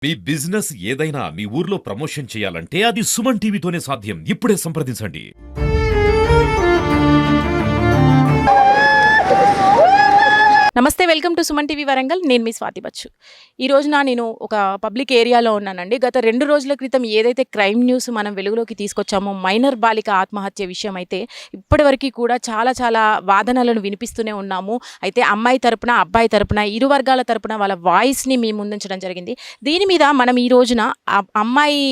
మీ business ఏదైనా మీ ఊర్లో promotion చేయాలంటే అది సుమన్ టీవీతోనే సాధ్యం. ఇప్పుడే సంప్రదించండి. నమస్తే, welcome to Suman TV Warangal. నేను మీ స్వాతి బచ్చు. ఈ రోజున నేను ఒక పబ్లిక్ ఏరియాలో ఉన్నానండి. గత 2 రోజుల క్రితం ఏదైతే క్రైమ్ న్యూస్ మనం వెలుగులోకి తీసుకొచ్చామో, మైనర్ బాలిక ఆత్మహత్య విషయం అయితే ఇప్పటివరకు కూడా చాలా వాదనలను వినిపిస్తూనే ఉన్నాము. అయితే అమ్మాయి తరపున, అబ్బాయి తరపున, ఇరు వర్గాల తరపున వాళ్ళ వాయిస్ని మీ ముందుంచడం జరిగింది. దీని మీద మనం ఈ రోజున అమ్మాయి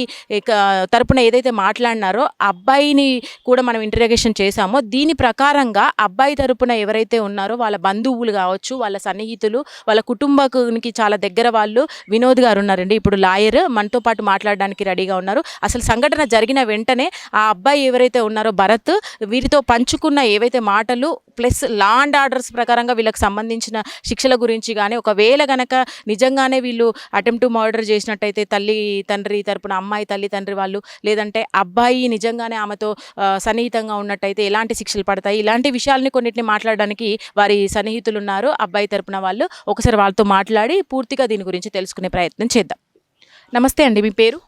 తరపున ఏదైతే మాట్లాడినారో అబ్బాయిని కూడా మనం ఇంటరాగేషన్ చేశామో, దీని ప్రకారంగా అబ్బాయి తరపున ఎవరైతే ఉన్నారో వాళ్ళ బంధువులు కావచ్చు, వాళ్ళ సన్నిహితులు, వాళ్ళ కుటుంబానికి చాలా దగ్గర వాళ్ళు వినోద్ గారు ఉన్నారండి. ఇప్పుడు లాయర్ మనతో పాటు మాట్లాడడానికి రెడీగా ఉన్నారు. అసలు సంఘటన జరిగిన వెంటనే ఆ అబ్బాయి ఎవరైతే ఉన్నారో భరత్, వీరితో పంచుకున్న ఏవైతే మాటలు ప్లస్ లా అండ్ ఆర్డర్స్ ప్రకారంగా వీళ్ళకి సంబంధించిన శిక్షల గురించి కానీ, ఒకవేళ గనక నిజంగానే వీళ్ళు అటెంప్ట్ టు మర్డర్ చేసినట్టయితే తల్లి తండ్రి తరపున అమ్మాయి తల్లి తండ్రి వాళ్ళు, లేదంటే అబ్బాయి నిజంగానే ఆమెతో సన్నిహితంగా ఉన్నట్టయితే ఎలాంటి శిక్షలు పడతాయి, ఇలాంటి విషయాలని కొన్నిటిని మాట్లాడడానికి వారి సన్నిహితులు ఉన్నారు, అబ్బాయి తరపున వాళ్ళు. ఒకసారి వాళ్ళతో మాట్లాడి పూర్తిగా దీని గురించి తెలుసుకునే ప్రయత్నం చేద్దాం. నమస్తే అండి, మీ పేరు?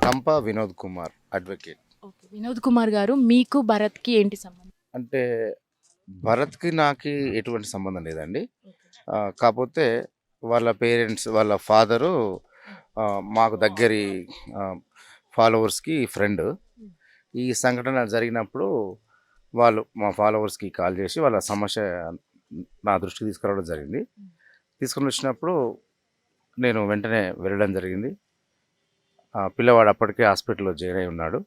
కంప వినోద్ కుమార్, అడ్వకేట్. ఓకే, వినోద్ కుమార్ గారు, మీకు భరత్కి ఏంటి సంబంధం? అంటే భరత్కి నాకు ఎటువంటి సంబంధం లేదండి. కాకపోతే వాళ్ళ పేరెంట్స్, వాళ్ళ ఫాదరు మాకు దగ్గరి ఫాలోవర్స్కి ఫ్రెండ్. ఈ సంఘటన జరిగినప్పుడు వాళ్ళు మా ఫాలోవర్స్కి కాల్ చేసి వాళ్ళ సమస్య నా దృష్టికి తీసుకురావడం జరిగింది. తీసుకుని వచ్చినప్పుడు నేను వెంటనే వెళ్ళడం జరిగింది. పిల్లవాడు అప్పటికే హాస్పిటల్లో జాయిన్ అయి ఉన్నాడు.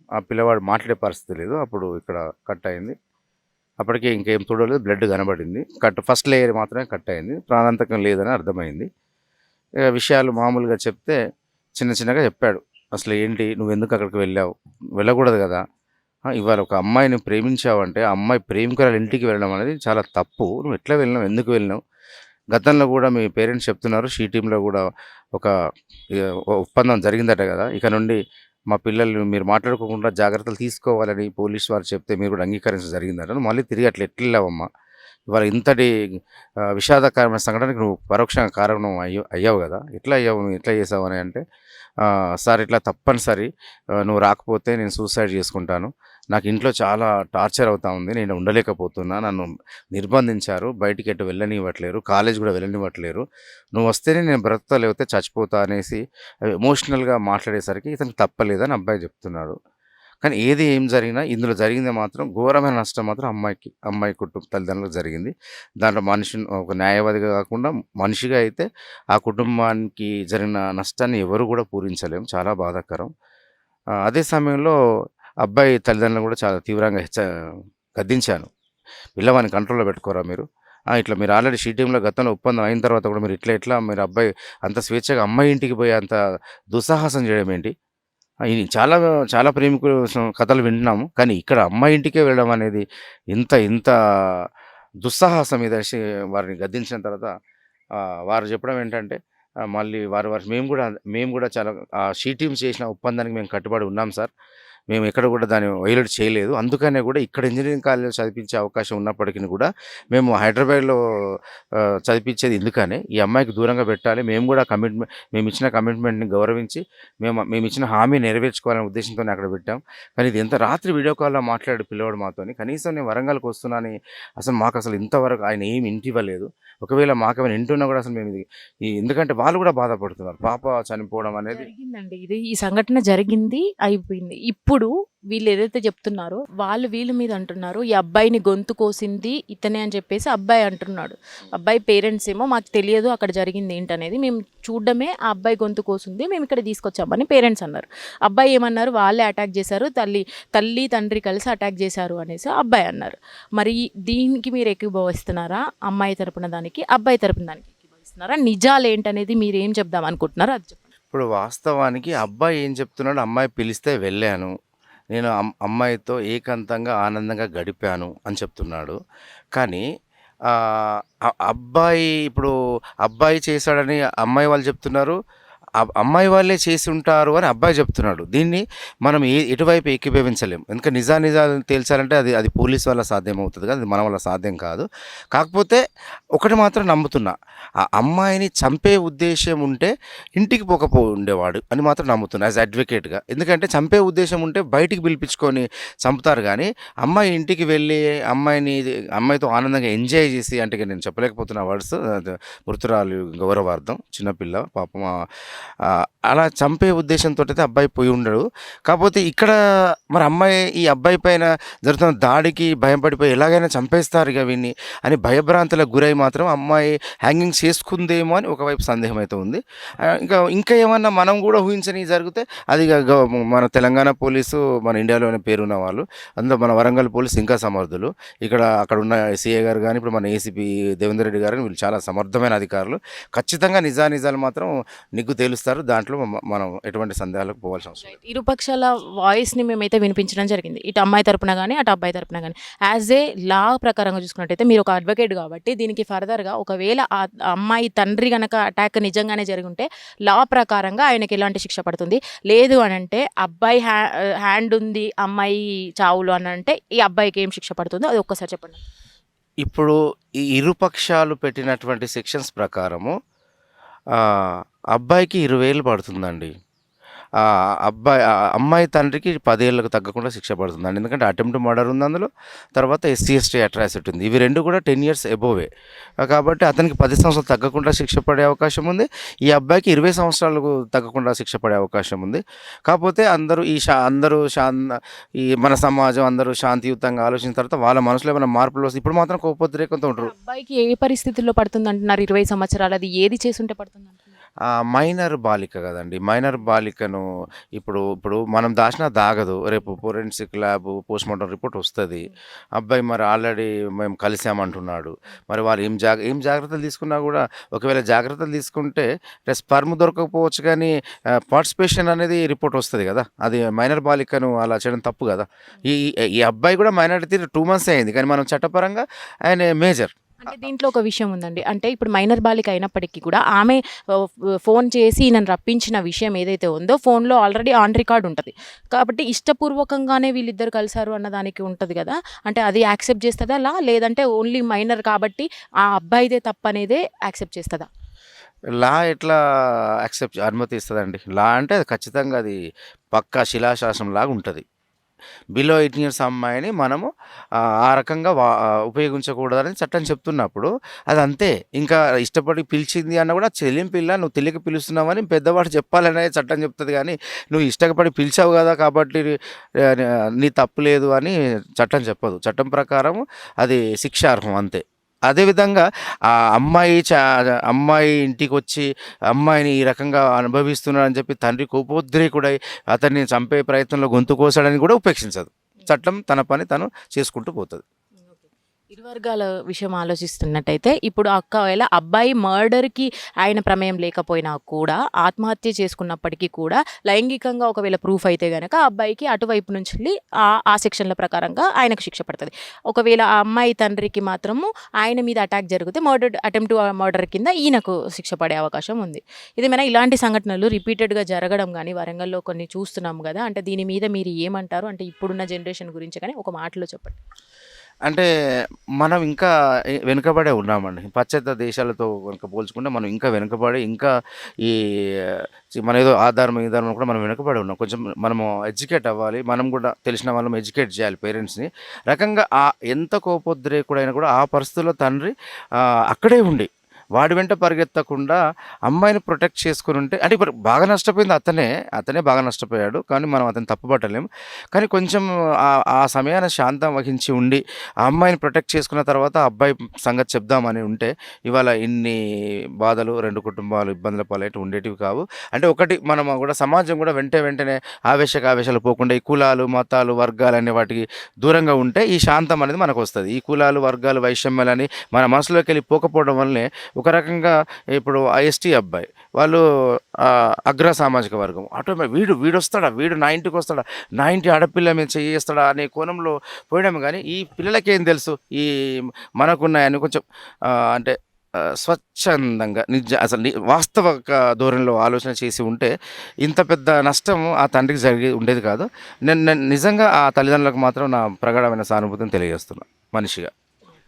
ఆ పిల్లవాడు మాట్లాడే పరిస్థితి లేదు. అప్పుడు ఇక్కడ కట్ అయింది. అప్పటికే ఇంకేం చూడలేదు, బ్లడ్ కనబడింది. ఫస్ట్ లేయర్ మాత్రమే కట్ అయింది, ప్రాణాంతకం లేదని అర్థమైంది. విషయాలు మామూలుగా చెప్తే చిన్నగా చెప్పాడు. అసలు ఏంటి, నువ్వు ఎందుకు అక్కడికి వెళ్ళావు, వెళ్ళకూడదు కదా, ఇవాళ ఒక అమ్మాయిని ప్రేమించావంటే ఆ అమ్మాయి ప్రేమికురాలు ఇంటికి వెళ్ళడం అనేది చాలా తప్పు. నువ్వు ఎట్లా వెళ్ళినావు, ఎందుకు వెళ్ళినావు? గతంలో కూడా మీ పేరెంట్స్ చెప్తున్నారు, షీ టీంలో కూడా ఒక ఒప్పందం జరిగిందట కదా, ఇక నుండి మా పిల్లల్ని మీరు మాట్లాడుకోకుండా జాగ్రత్తలు తీసుకోవాలని పోలీసు వారు చెప్తే మీరు కూడా అంగీకరించడం జరిగిందట. మళ్ళీ తిరిగి అట్లా ఎట్లెళ్ళావమ్మా, ఇవాళ ఇంతటి విషాదకరమైన సంఘటనకు నువ్వు పరోక్షంగా కారణం అయ్యావు కదా, ఎట్లా అయ్యావు, నువ్వు ఎట్లా చేసావు అని అంటే, సార్ ఇట్లా తప్పనిసరి, నువ్వు రాకపోతే నేను సూసైడ్ చేసుకుంటాను, నాకు ఇంట్లో చాలా టార్చర్ అవుతా ఉంది, నేను ఉండలేకపోతున్నా, నన్ను నిర్బంధించారు, బయటికి ఎటు వెళ్ళనివ్వట్లేరు, కాలేజ్ కూడా వెళ్ళనివ్వట్లేరు, నువ్వు వస్తేనే నేను బ్రతుకుతా లేకపోతే చచ్చిపోతా అనేసి ఎమోషనల్గా మాట్లాడేసరికి ఇతను తప్పలేదని అబ్బాయి చెప్తున్నాడు. కానీ ఏం జరిగినా ఇందులో జరిగింది మాత్రం ఘోరమైన నష్టం మాత్రం అమ్మాయి కుటుంబ తల్లిదండ్రులకు జరిగింది. దాంట్లో ఒక న్యాయవాదిగా కాకుండా మనిషిగా అయితే ఆ కుటుంబానికి జరిగిన నష్టాన్ని ఎవరు కూడా పూరించలేము, చాలా బాధాకరం. అదే సమయంలో అబ్బాయి తల్లిదండ్రులు కూడా చాలా తీవ్రంగా గద్దించాను. పిల్లవాడిని కంట్రోల్లో పెట్టుకోరా మీరు, ఇట్లా మీరు ఆల్రెడీ షీ టీంలో గతంలో ఒప్పందం అయిన తర్వాత కూడా మీరు ఇట్లా మీరు అబ్బాయి అంత స్వేచ్ఛగా అమ్మాయి ఇంటికి పోయి అంత దుస్సాహసం చేయడం ఏంటి? ఇది చాలా ప్రేమికులు కథలు వింటున్నాము, కానీ ఇక్కడ అమ్మాయి ఇంటికే వెళ్ళడం అనేది ఇంత దుస్సాహసం మీద వారిని గద్దించిన తర్వాత వారు చెప్పడం ఏంటంటే, మళ్ళీ వారు మేము కూడా చాలా షీ టీమ్స్ చేసిన ఒప్పందానికి మేము కట్టుబడి ఉన్నాం సార్, మేము ఎక్కడ కూడా దాన్ని వైలేట్ చేయలేదు, అందుకనే కూడా ఇక్కడ ఇంజనీరింగ్ కాలేజ్లో చదివించే అవకాశం ఉన్నప్పటికీ కూడా మేము హైదరాబాద్లో చదివించేది ఎందుకనే ఈ అమ్మాయికి దూరంగా పెట్టాలి, మేము ఇచ్చిన కమిట్మెంట్ని గౌరవించి మేము ఇచ్చిన హామీ నెరవేర్చుకోవాలనే ఉద్దేశంతో అక్కడ పెట్టాం. కానీ ఇది ఎంత రాత్రి వీడియో కాల్లో మాట్లాడు పిల్లవాడు మాతోని, కనీసం నేను వరంగల్కి వస్తున్నాను, మాకు అసలు ఇంతవరకు ఆయన ఏమి ఇంటి ఇవ్వలేదు, ఒకవేళ మాకేమైనా ఇంటున్నా కూడా అసలు మేము ఎందుకంటే వాళ్ళు కూడా బాధపడుతున్నారు, పాప చనిపోవడం అనేది జరిగిందండి. ఈ సంఘటన జరిగింది, అయిపోయింది. ఇప్పుడు వీళ్ళు ఏదైతే చెప్తున్నారో వాళ్ళు వీళ్ళ మీద అంటున్నారు, ఈ అబ్బాయిని గొంతు కోసింది ఇతనే అని చెప్పేసి అబ్బాయి అంటున్నాడు. అబ్బాయి పేరెంట్స్ ఏమో మాకు తెలియదు అక్కడ జరిగింది ఏంటనేది, మేము చూడడమే ఆ అబ్బాయి గొంతు కోసింది, మేము ఇక్కడ తీసుకొచ్చామని పేరెంట్స్ అన్నారు. అబ్బాయి ఏమన్నారు, వాళ్ళే అటాక్ చేశారు, తల్లి తండ్రి కలిసి అటాక్ చేశారు అనేసి అబ్బాయి అన్నారు. మరి దీనికి మీరు ఏకీభవిస్తున్నారా, అమ్మాయి తరపున దానికి, అబ్బాయి తరపున దానికి ఏకీభవిస్తున్నారా? నిజాలు ఏంటనేది మీరు ఏం చెప్దాం అనుకుంటున్నారో అది చెప్పండి. ఇప్పుడు వాస్తవానికి అబ్బాయి ఏం చెప్తున్నాడు, అమ్మాయి పిలిస్తే వెళ్ళాను, నేను అమ్మాయితో ఏకాంతంగా ఆనందంగా గడిపాను అని చెప్తున్నాడు. కానీ అబ్బాయి చేశాడని అమ్మాయి వాళ్ళు చెప్తున్నారు, అమ్మాయి వాళ్ళే చేసి ఉంటారు అని అబ్బాయి చెప్తున్నాడు. దీన్ని మనం ఎటువైపు ఏకీభవించలేం. ఎందుకంటే నిజాలు తేల్చాలంటే అది అది పోలీస్ వల్ల సాధ్యమవుతుంది కదా, అది మన వల్ల సాధ్యం కాదు. కాకపోతే ఒకటి మాత్రం నమ్ముతున్నా, ఆ అమ్మాయిని చంపే ఉద్దేశం ఉంటే ఇంటికి ఉండేవాడు అని మాత్రం నమ్ముతున్నా యాజ్ అడ్వకేట్గా. ఎందుకంటే చంపే ఉద్దేశం ఉంటే బయటికి పిలిపించుకొని చంపుతారు, కానీ అమ్మాయి ఇంటికి వెళ్ళి అమ్మాయితో ఆనందంగా ఎంజాయ్ చేసి, అంటే ఇక నేను చెప్పలేకపోతున్నా వర్డ్స్, మృతురాలు గౌరవార్థం చిన్నపిల్ల పాపం, అలా చంపే ఉద్దేశంతో అయితే అబ్బాయి పోయి ఉండడు. కాకపోతే ఇక్కడ మరి ఈ అబ్బాయి పైన జరుగుతున్న దాడికి భయం పడిపోయి ఎలాగైనా చంపేస్తారు ఇక వీన్ని అని భయభ్రాంతులకు గురై మాత్రం అమ్మాయి హ్యాంగింగ్ చేసుకుందేమో అని ఒకవైపు సందేహం అయితే ఉంది. ఇంకా ఏమన్నా మనం కూడా ఊహించని జరిగితే అది మన తెలంగాణ పోలీసు మన ఇండియాలోనే పేరున్న వాళ్ళు, అందులో మన వరంగల్ పోలీసు ఇంకా సమర్థులు. అక్కడ ఉన్న సిఏ గారు కానీ ఇప్పుడు మన ఏసీపీ దేవేందర్ రెడ్డి గారు, వీళ్ళు చాలా సమర్థమైన అధికారులు. ఖచ్చితంగా నిజాలు మాత్రం నిగ్గు తేలుస్తారు. దాంట్లో మనం ఎటువంటి సందేహాలకు పోవాల్సిన అవసరం లేదు. ఇరుపక్షాల వాయిస్ని మేమైతే వినిపించడం జరిగింది, ఇటు అమ్మాయి తరపున కానీ అటు అబ్బాయి తరపున కానీ. యాజ్ ఏ లా ప్రకారంగా చూసుకున్నట్టయితే మీరు ఒక అడ్వకేట్ కాబట్టి దీనికి ఫర్దర్గా ఒకవేళ ఆ అమ్మాయి తండ్రి కనుక అటాక్ నిజంగానే జరిగి ఉంటే లా ప్రకారంగా ఆయనకి ఎలాంటి శిక్ష పడుతుంది, లేదు అని అంటే అబ్బాయి హ్యాండ్ ఉంది అమ్మాయి చావులు అని అంటే ఈ అబ్బాయికి ఏం శిక్ష పడుతుందో అది ఒక్కసారి చెప్పండి. ఇప్పుడు ఈ ఇరుపక్షాలు పెట్టినటువంటి సెక్షన్స్ ప్రకారము అబ్బాయికి 20 ఏళ్ళు పడుతుందండి. అమ్మాయి తండ్రికి 10 ఏళ్ళకు తగ్గకుండా శిక్ష పడుతుందండి. ఎందుకంటే అటెంప్ట్ మర్డర్ ఉంది అందులో, తర్వాత SC/ST అట్రాసిటీ ఉంది. ఇవి రెండు కూడా 10 years అబోవే. కాబట్టి అతనికి 10 సంవత్సరాలు తగ్గకుండా శిక్ష పడే అవకాశం ఉంది. ఈ అబ్బాయికి 20 సంవత్సరాలకు తగ్గకుండా శిక్ష పడే అవకాశం ఉంది. కాకపోతే ఈ మన సమాజం అందరూ శాంతియుతంగా ఆలోచించిన తర్వాత వాళ్ళ మనసులో ఏమైనా మార్పులు వస్తాయి. ఇప్పుడు మాత్రం కోపోద్రేకంతో ఉంటారు. అబ్బాయికి ఏ పరిస్థితుల్లో పడుతుంది అంటున్నారు? 20 సంవత్సరాలు, అది ఏది చేసుంటే పడుతుంది అంటున్నారు? మైనర్ బాలిక కదండి. మైనర్ బాలికను ఇప్పుడు మనం దాచినా దాగదు. రేపు ఫోరెన్సిక్ ల్యాబ్ పోస్ట్మార్టం రిపోర్ట్ వస్తుంది. అబ్బాయి మరి ఆల్రెడీ మేము కలిసామంటున్నాడు. మరి వాళ్ళు ఏం జాగ్రత్తలు తీసుకున్నా కూడా, ఒకవేళ జాగ్రత్తలు తీసుకుంటే స్పర్మ్ దొరకకపోవచ్చు, కానీ పార్టిసిపేషన్ అనేది రిపోర్ట్ వస్తుంది కదా. అది మైనర్ బాలికను అలా చేయడం తప్పు కదా. ఈ అబ్బాయి కూడా మైనారిటీ 2 months అయింది, కానీ మనం చట్టపరంగా ఆయన మేజర్. అంటే దీంట్లో ఒక విషయం ఉందండి, అంటే ఇప్పుడు మైనర్ బాలిక అయినప్పటికీ కూడా ఆమె ఫోన్ చేసి నన్ను రప్పించిన విషయం ఏదైతే ఉందో ఫోన్లో ఆల్రెడీ ఆన్ రికార్డ్ ఉంటుంది. కాబట్టి ఇష్టపూర్వకంగానే వీళ్ళిద్దరు కలిసారు అన్న దానికి ఉంటుంది కదా. అంటే అది యాక్సెప్ట్ చేస్తుందా లా, లేదంటే ఓన్లీ మైనర్ కాబట్టి ఆ అబ్బాయిదే తప్పు అనేదే యాక్సెప్ట్ చేస్తుందా? లా ఎట్లా అనుమతిస్తుందండి? లా అంటే అది ఖచ్చితంగా అది పక్కా శిలాశాసనం లాగా ఉంటుంది. బిలో 18 years అమ్మాయిని మనము ఆ రకంగా ఉపయోగించకూడదని చట్టం చెప్తున్నప్పుడు అది అంతే. ఇంకా ఇష్టపడి పిలిచింది అన్న కూడా చెల్లింపిల్ల, నువ్వు తెలియక పిలుస్తున్నావని పెద్దవాడు చెప్పాలనే చట్టం చెప్తుంది. కానీ నువ్వు ఇష్టపడి పిలిచావు కదా కాబట్టి నీ తప్పు లేదు అని చట్టం చెప్పదు. చట్టం ప్రకారం అది శిక్షార్హం అంతే. అదేవిధంగా ఆ అమ్మాయి ఇంటికి వచ్చి అమ్మాయిని ఈ రకంగా అనుభవిస్తున్నాడని చెప్పి తండ్రి కోపోద్రేకుడై అతన్ని చంపే ప్రయత్నంలో గొంతు కోసాడని కూడా ఉపేక్షించదు. చట్టం తన పని తను చేసుకుంటూ పోతుంది. ఇరు వర్గాల విషయం ఆలోచిస్తున్నట్టయితే ఇప్పుడు ఒకవేళ అబ్బాయి మర్డర్కి ఆయన ప్రమేయం లేకపోయినా కూడా, ఆత్మహత్య చేసుకున్నప్పటికీ కూడా లైంగికంగా ఒకవేళ ప్రూఫ్ అయితే కనుక అబ్బాయికి అటువైపు నుంచి ఆ సెక్షన్ల ప్రకారంగా ఆయనకు శిక్ష పడుతుంది. ఒకవేళ ఆ అమ్మాయి తండ్రికి మాత్రము ఆయన మీద అటాక్ జరిగితే అటెంప్ట్ మర్డర్ కింద ఈయనకు శిక్ష పడే అవకాశం ఉంది. ఇది మన ఇలాంటి సంఘటనలు రిపీటెడ్గా జరగడం కానీ వరంగల్లో కొన్ని చూస్తున్నాము కదా. అంటే దీని మీద మీరు ఏమంటారు? అంటే ఇప్పుడున్న జనరేషన్ గురించి కానీ ఒక మాటలో చెప్పండి. అంటే మనం ఇంకా వెనుకబడే ఉన్నామండి. పాశ్చాత్య దేశాలతో కనుక పోల్చుకుంటే మనం ఇంకా వెనుకబడి, ఇంకా ఈ మన ఏదో ఆధారం కూడా మనం వెనుకబడి ఉన్నాం. కొంచెం మనము ఎడ్యుకేట్ అవ్వాలి. మనం కూడా తెలిసిన వాళ్ళం ఎడ్యుకేట్ చేయాలి పేరెంట్స్ని. రకంగా ఎంత కోపోద్రేకుడైనా కూడా ఆ పరిస్థితుల్లో తండ్రి అక్కడే ఉండి వాడి వెంట పరిగెత్తకుండా అమ్మాయిని ప్రొటెక్ట్ చేసుకుని ఉంటే, అంటే ఇప్పుడు బాగా నష్టపోయింది అతనే బాగా నష్టపోయాడు, కానీ మనం అతను తప్పుపట్టలేము. కానీ కొంచెం ఆ సమయాన్ని శాంతం వహించి ఉండి ఆ అమ్మాయిని ప్రొటెక్ట్ చేసుకున్న తర్వాత అబ్బాయి సంగతి చెప్దామని ఉంటే ఇవాళ ఇన్ని బాధలు, 2 కుటుంబాలు ఇబ్బందుల పాలైతే ఉండేటివి కావు. అంటే ఒకటి, మనం కూడా సమాజం కూడా వెంటనే ఆవేశాలు పోకుండా ఈ కులాలు, మతాలు, వర్గాలు అనే వాటికి దూరంగా ఉంటే ఈ శాంతం అనేది మనకు వస్తుంది. ఈ కులాలు, వర్గాలు, వైషమ్యాలని మన మనసులోకి వెళ్ళి పోకపోవడం వల్లనే ఒక రకంగా ఇప్పుడు ST అబ్బాయి వాళ్ళు అగ్ర సామాజిక వర్గం, వీడు వస్తాడా, వీడు నా ఇంటికి వస్తాడా, నా ఇంటి ఆడపిల్ల మీద చేస్తాడా అనే కోణంలో పోయడం. కానీ ఈ పిల్లలకేం తెలుసు ఈ మనకున్నాయని కొంచెం అంటే స్వచ్ఛందంగా అసలు వాస్తవ ధోరణిలో ఆలోచన చేసి ఉంటే ఇంత పెద్ద నష్టం ఆ తండ్రికి జరిగి ఉండేది కాదు. నేను నిజంగా ఆ తల్లిదండ్రులకు మాత్రం నా ప్రగాఢమైన సానుభూతిని తెలియజేస్తున్నా మనిషిగా.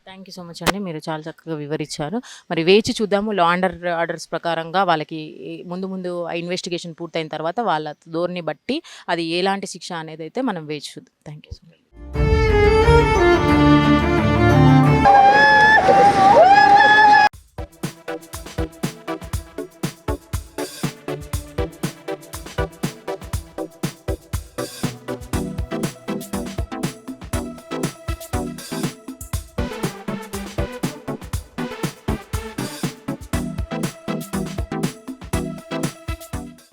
థ్యాంక్ యూ సో మచ్ అండి. మీరు చాలా చక్కగా వివరించారు. మరి వేచి చూద్దాము. లా అండ్ ఆర్డర్స్ ప్రకారంగా వాళ్ళకి ముందు ముందు ఆ ఇన్వెస్టిగేషన్ పూర్తయిన తర్వాత వాళ్ళ ధోరణి బట్టి అది ఎలాంటి శిక్ష అనేది అయితే మనం వేచి చూద్దాం. Thank you so much.